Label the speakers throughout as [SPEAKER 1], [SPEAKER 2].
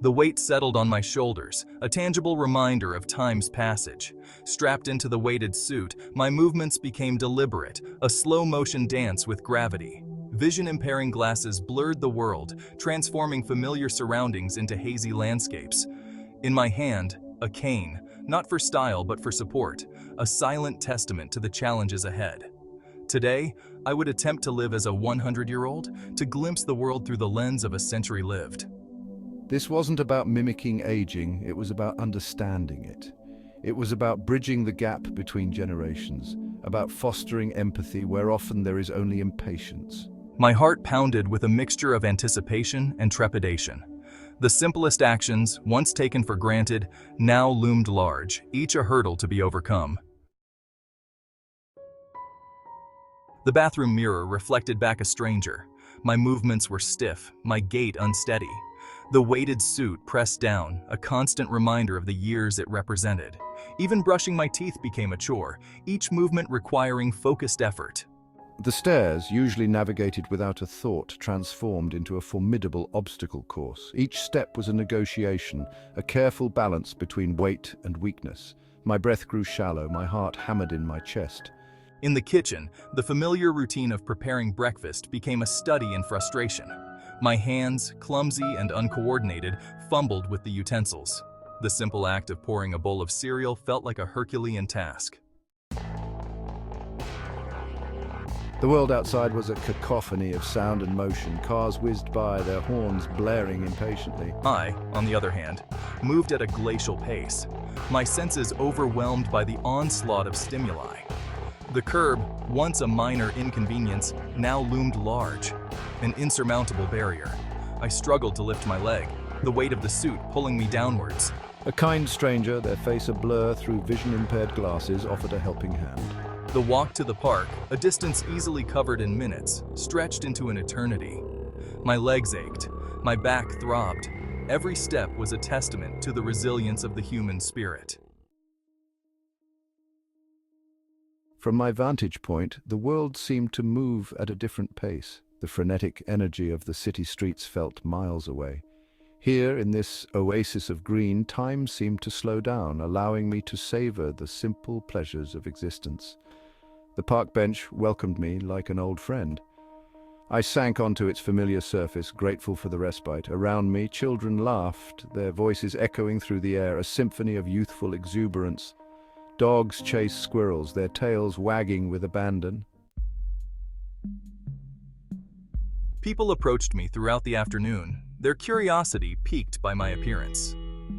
[SPEAKER 1] The weight settled on my shoulders, a tangible reminder of time's passage. Strapped into the weighted suit, my movements became deliberate, a slow-motion dance with gravity. Vision-impairing glasses blurred the world, transforming familiar surroundings into hazy landscapes. In my hand, a cane, not for style but for support, a silent testament to the challenges ahead. Today, I would attempt to live as a 100-year-old, to glimpse the world through the lens of a century lived.
[SPEAKER 2] This wasn't about mimicking aging, it was about understanding it. It was about bridging the gap between generations, about fostering empathy where often there is only impatience.
[SPEAKER 1] My heart pounded with a mixture of anticipation and trepidation. The simplest actions, once taken for granted, now loomed large, each a hurdle to be overcome. The bathroom mirror reflected back a stranger. My movements were stiff, my gait unsteady. The weighted suit pressed down, a constant reminder of the years it represented. Even brushing my teeth became a chore, each movement requiring focused effort.
[SPEAKER 2] The stairs, usually navigated without a thought, transformed into a formidable obstacle course. Each step was a negotiation, a careful balance between weight and weakness. My breath grew shallow, my heart hammered in my chest.
[SPEAKER 1] In the kitchen, the familiar routine of preparing breakfast became a study in frustration. My hands, clumsy and uncoordinated, fumbled with the utensils. The simple act of pouring a bowl of cereal felt like a Herculean task.
[SPEAKER 2] The world outside was a cacophony of sound and motion. Cars whizzed by, their horns blaring impatiently.
[SPEAKER 1] I, on the other hand, moved at a glacial pace, my senses overwhelmed by the onslaught of stimuli. The curb, once a minor inconvenience, now loomed large, an insurmountable barrier. I struggled to lift my leg, the weight of the suit pulling me downwards.
[SPEAKER 2] A kind stranger, their face a blur through vision-impaired glasses, offered a helping hand.
[SPEAKER 1] The walk to the park, a distance easily covered in minutes, stretched into an eternity. My legs ached, my back throbbed. Every step was a testament to the resilience of the human spirit.
[SPEAKER 2] From my vantage point, the world seemed to move at a different pace. The frenetic energy of the city streets felt miles away. Here, in this oasis of green, time seemed to slow down, allowing me to savor the simple pleasures of existence. The park bench welcomed me like an old friend. I sank onto its familiar surface, grateful for the respite. Around me, children laughed, their voices echoing through the air, a symphony of youthful exuberance. Dogs chased squirrels, their tails wagging with abandon.
[SPEAKER 1] People approached me throughout the afternoon, their curiosity piqued by my appearance.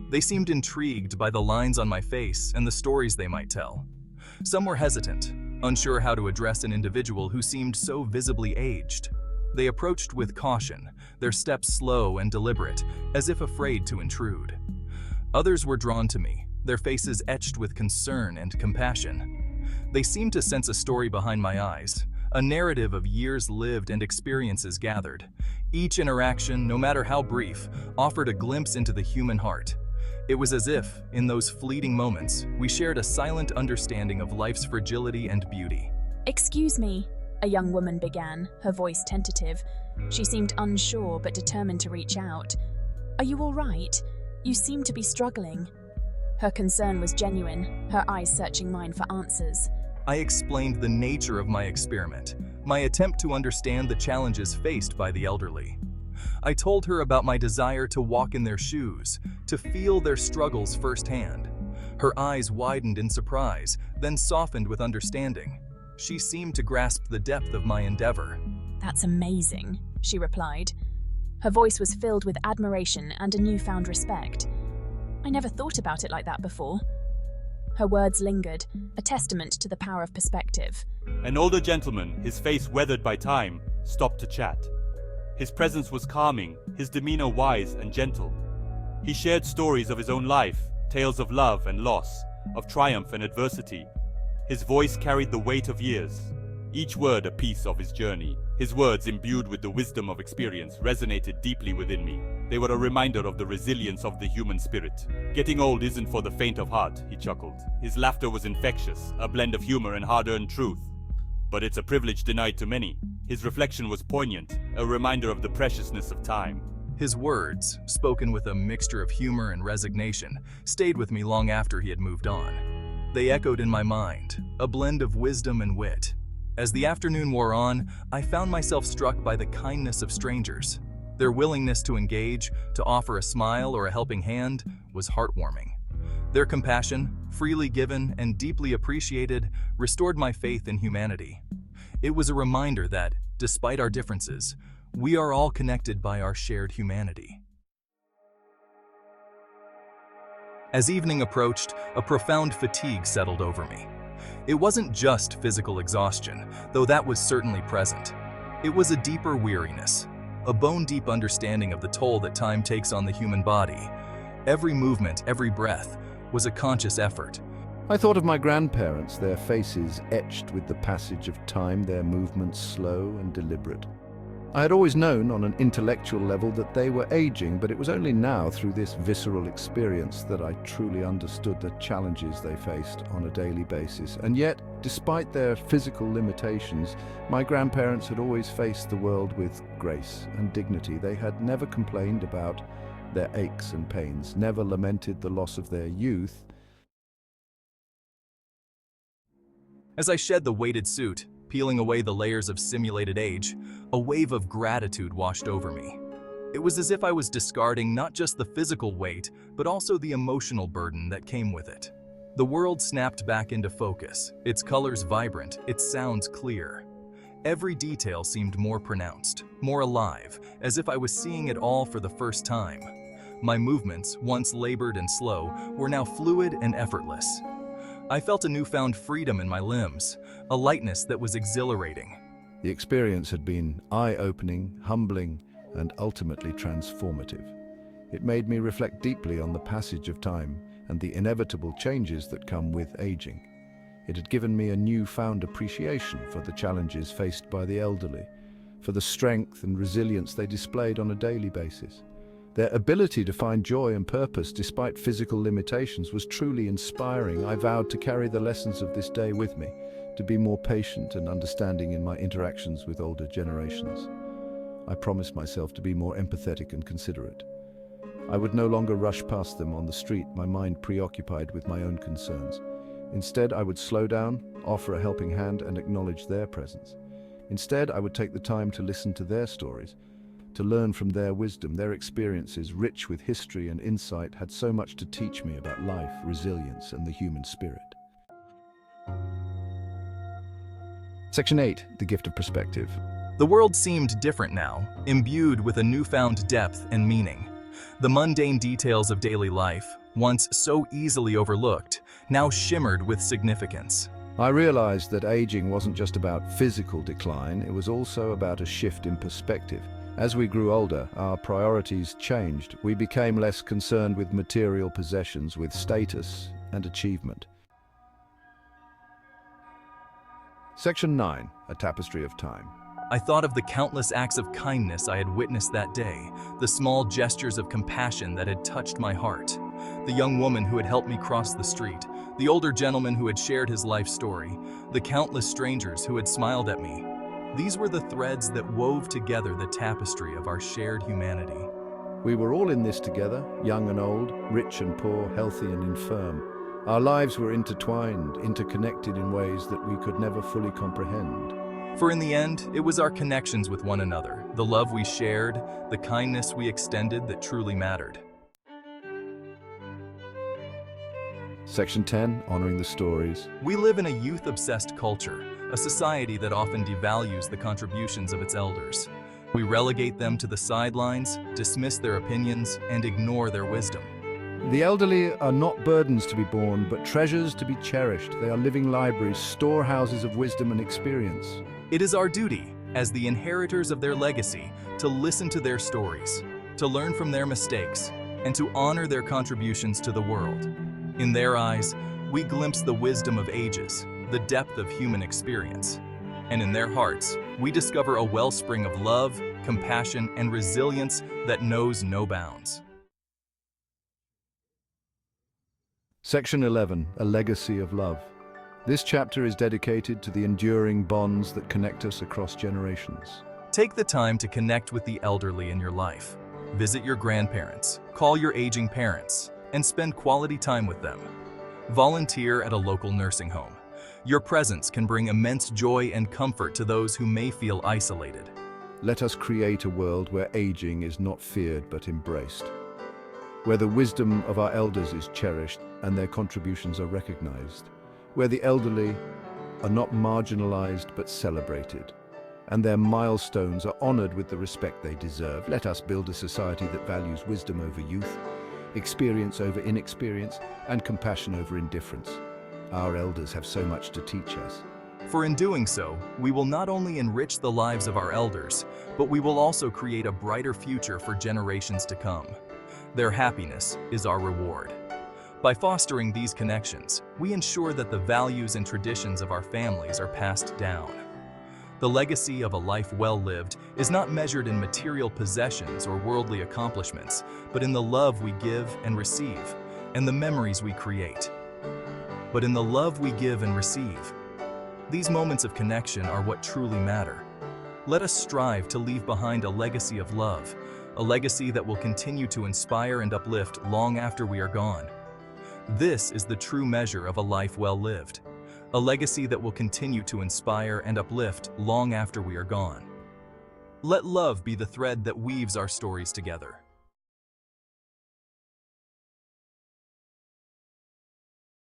[SPEAKER 1] They seemed intrigued by the lines on my face and the stories they might tell. Some were hesitant, unsure how to address an individual who seemed so visibly aged. They approached with caution, their steps slow and deliberate, as if afraid to intrude. Others were drawn to me, their faces etched with concern and compassion. They seemed to sense a story behind my eyes, a narrative of years lived and experiences gathered. Each interaction, no matter how brief, offered a glimpse into the human heart. It was as if, in those fleeting moments, we shared a silent understanding of life's fragility and beauty.
[SPEAKER 3] "Excuse me," a young woman began, her voice tentative. She seemed unsure but determined to reach out. "Are you all right? You seem to be struggling." Her concern was genuine, her eyes searching mine for answers.
[SPEAKER 1] I explained the nature of my experiment, my attempt to understand the challenges faced by the elderly. I told her about my desire to walk in their shoes, to feel their struggles firsthand. Her eyes widened in surprise, then softened with understanding. She seemed to grasp the depth of my endeavor.
[SPEAKER 3] "That's amazing," she replied. Her voice was filled with admiration and a newfound respect. "I never thought about it like that before." Her words lingered, a testament to the power of perspective.
[SPEAKER 4] An older gentleman, his face weathered by time, stopped to chat. His presence was calming, his demeanor wise and gentle. He shared stories of his own life, tales of love and loss, of triumph and adversity. His voice carried the weight of years, each word a piece of his journey. His words, imbued with the wisdom of experience, resonated deeply within me. They were a reminder of the resilience of the human spirit. "Getting old isn't for the faint of heart," he chuckled. His laughter was infectious, a blend of humor and hard-earned truth. "But it's a privilege denied to many." His reflection was poignant, a reminder of the preciousness of time.
[SPEAKER 1] His words, spoken with a mixture of humor and resignation, stayed with me long after he had moved on. They echoed in my mind, a blend of wisdom and wit. As the afternoon wore on, I found myself struck by the kindness of strangers. Their willingness to engage, to offer a smile or a helping hand, was heartwarming. Their compassion, freely given and deeply appreciated, restored my faith in humanity. It was a reminder that, despite our differences, we are all connected by our shared humanity. As evening approached, a profound fatigue settled over me. It wasn't just physical exhaustion, though that was certainly present. It was a deeper weariness, a bone-deep understanding of the toll that time takes on the human body. Every movement, every breath, was a conscious effort.
[SPEAKER 2] I thought of my grandparents, their faces etched with the passage of time, their movements slow and deliberate. I had always known on an intellectual level that they were aging, but it was only now through this visceral experience that I truly understood the challenges they faced on a daily basis. And yet, despite their physical limitations, my grandparents had always faced the world with grace and dignity. They had never complained about their aches and pains, never lamented the loss of their youth.
[SPEAKER 1] As I shed the weighted suit, peeling away the layers of simulated age, a wave of gratitude washed over me. It was as if I was discarding not just the physical weight, but also the emotional burden that came with it. The world snapped back into focus, its colors vibrant, its sounds clear. Every detail seemed more pronounced, more alive, as if I was seeing it all for the first time. My movements, once labored and slow, were now fluid and effortless. I felt a newfound freedom in my limbs, a lightness that was exhilarating.
[SPEAKER 2] The experience had been eye-opening, humbling, and ultimately transformative. It made me reflect deeply on the passage of time and the inevitable changes that come with aging. It had given me a newfound appreciation for the challenges faced by the elderly, for the strength and resilience they displayed on a daily basis. Their ability to find joy and purpose despite physical limitations was truly inspiring. I vowed to carry the lessons of this day with me, to be more patient and understanding in my interactions with older generations. I promised myself to be more empathetic and considerate. I would no longer rush past them on the street, my mind preoccupied with my own concerns. Instead, I would slow down, offer a helping hand, and acknowledge their presence. Instead, I would take the time to listen to their stories, to learn from their wisdom. Their experiences, rich with history and insight, had so much to teach me about life, resilience, and the human spirit. Section 8, the gift of perspective.
[SPEAKER 1] The world seemed different now, imbued with a newfound depth and meaning. The mundane details of daily life, once so easily overlooked, now shimmered with significance.
[SPEAKER 2] I realized that aging wasn't just about physical decline, it was also about a shift in perspective. As we grew older, our priorities changed. We became less concerned with material possessions, with status and achievement. Section 9, a tapestry of time.
[SPEAKER 1] I thought of the countless acts of kindness I had witnessed that day, the small gestures of compassion that had touched my heart. The young woman who had helped me cross the street, the older gentleman who had shared his life story, the countless strangers who had smiled at me. These were the threads that wove together the tapestry of our shared humanity.
[SPEAKER 2] We were all in this together, young and old, rich and poor, healthy and infirm. Our lives were intertwined, interconnected in ways that we could never fully comprehend.
[SPEAKER 1] For in the end, it was our connections with one another, the love we shared, the kindness we extended that truly mattered.
[SPEAKER 2] Section 10, honoring the stories.
[SPEAKER 1] We live in a youth-obsessed culture, a society that often devalues the contributions of its elders. We relegate them to the sidelines, dismiss their opinions, and ignore their wisdom.
[SPEAKER 2] The elderly are not burdens to be borne, but treasures to be cherished. They are living libraries, storehouses of wisdom and experience.
[SPEAKER 1] It is our duty, as the inheritors of their legacy, to listen to their stories, to learn from their mistakes, and to honor their contributions to the world. In their eyes, we glimpse the wisdom of ages, the depth of human experience. And in their hearts, we discover a wellspring of love, compassion, and resilience that knows no bounds.
[SPEAKER 2] Section 11, a legacy of love. This chapter is dedicated to the enduring bonds that connect us across generations.
[SPEAKER 1] Take the time to connect with the elderly in your life. Visit your grandparents, call your aging parents, and spend quality time with them. Volunteer at a local nursing home. Your presence can bring immense joy and comfort to those who may feel isolated.
[SPEAKER 2] Let us create a world where aging is not feared but embraced, where the wisdom of our elders is cherished and their contributions are recognized, where the elderly are not marginalized but celebrated, and their milestones are honored with the respect they deserve. Let us build a society that values wisdom over youth, experience over inexperience, and compassion over indifference. Our elders have so much to teach us.
[SPEAKER 1] For in doing so, we will not only enrich the lives of our elders, but we will also create a brighter future for generations to come. Their happiness is our reward. By fostering these connections, we ensure that the values and traditions of our families are passed down. The legacy of a life well lived is not measured in material possessions or worldly accomplishments, but in the love we give and receive, and the memories we create. But in the love we give and receive. These moments of connection are what truly matter. Let us strive to leave behind a legacy of love, a legacy that will continue to inspire and uplift long after we are gone. This is the true measure of a life well lived, a legacy that will continue to inspire and uplift long after we are gone. Let love be the thread that weaves our stories together.